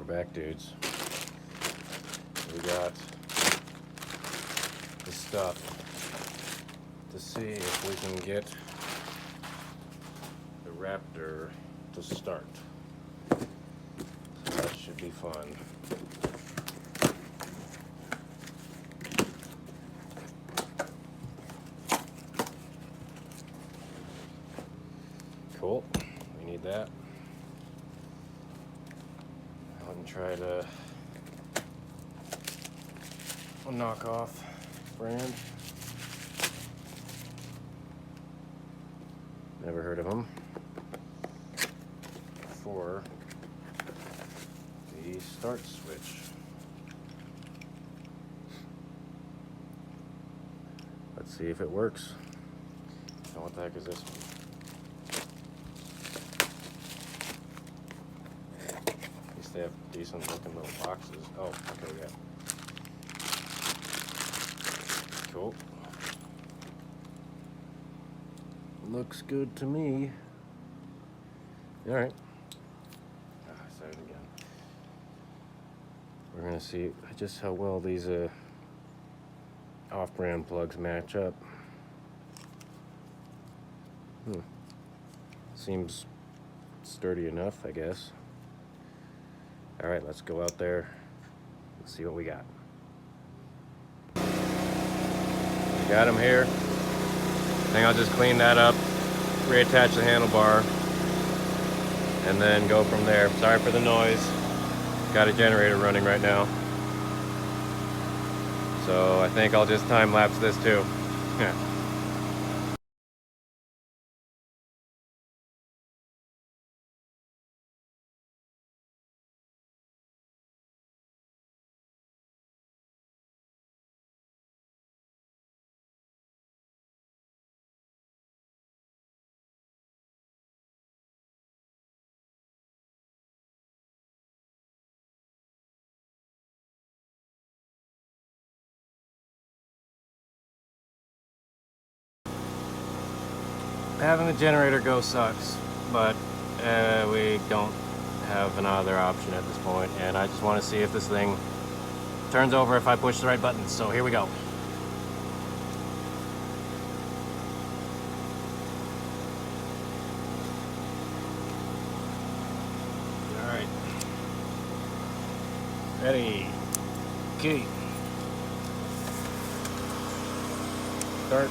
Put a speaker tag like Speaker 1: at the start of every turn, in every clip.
Speaker 1: back, dudes. We got the stuff to see if we can get the Raptor to start. So that should be fun. Cool. We need that. I can try to knock off brand. Never heard of them. For the start switch. Let's see if it works. Now what the heck is this one? At least they have decent looking little boxes. Oh, okay, yeah. Cool. Looks good to me. Alright. Start it again. We're gonna see just how well these off-brand plugs match up. Seems sturdy enough, I guess. Alright, let's go out there and see what we got. Got them here. I think I'll just clean that up, reattach the handlebar, and then go from there. Sorry for the noise. Got a generator running right now. So I think I'll just time lapse this too. Having the generator go sucks, but we don't have another option at this point, and I just want to see if this thing turns over if I push the right buttons. So here we go. All right. Ready. Okay. Start.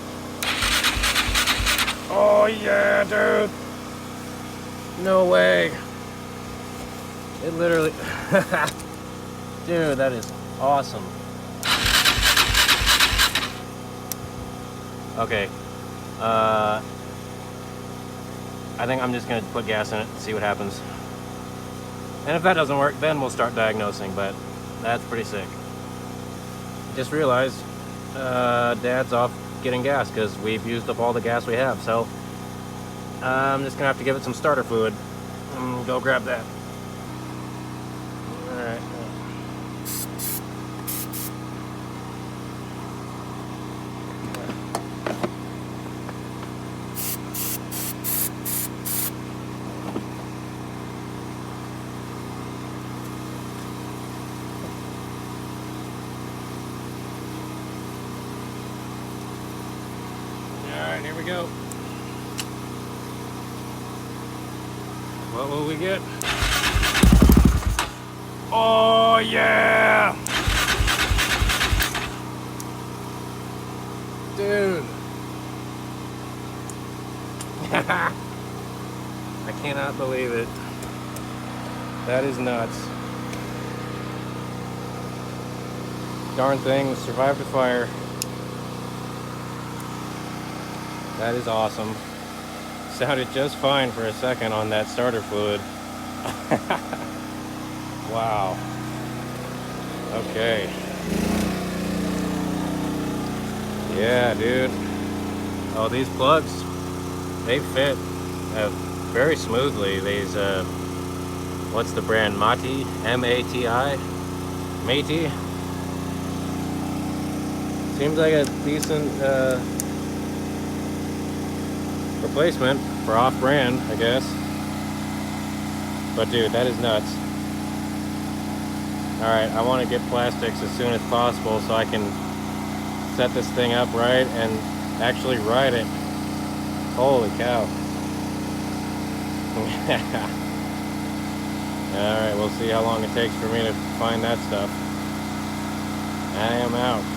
Speaker 1: Oh yeah, dude! No way! It literally... Dude, that is awesome. Okay. I think I'm just gonna put gas in it and see what happens. And if that doesn't work, then we'll start diagnosing, but that's pretty sick. Just realized Dad's off getting gas because we've used up all the gas we have, so I'm just gonna have to give it some starter fluid and go grab that. All right. Alright, here we go. What will we get? Oh yeah! Dude! I cannot believe it. That is nuts. Darn thing survived a fire. That is awesome. Sounded just fine for a second on that starter fluid. Wow. Okay. Yeah, dude. Oh, these plugs, they fit very smoothly. These, what's the brand? Mati? M-A-T-I? Mati? Seems like a decent replacement for off-brand, I guess. But dude, that is nuts. Alright, I want to get plastics as soon as possible so I can set this thing up right and actually ride it. Holy cow. Alright, we'll see how long it takes for me to find that stuff. I am out.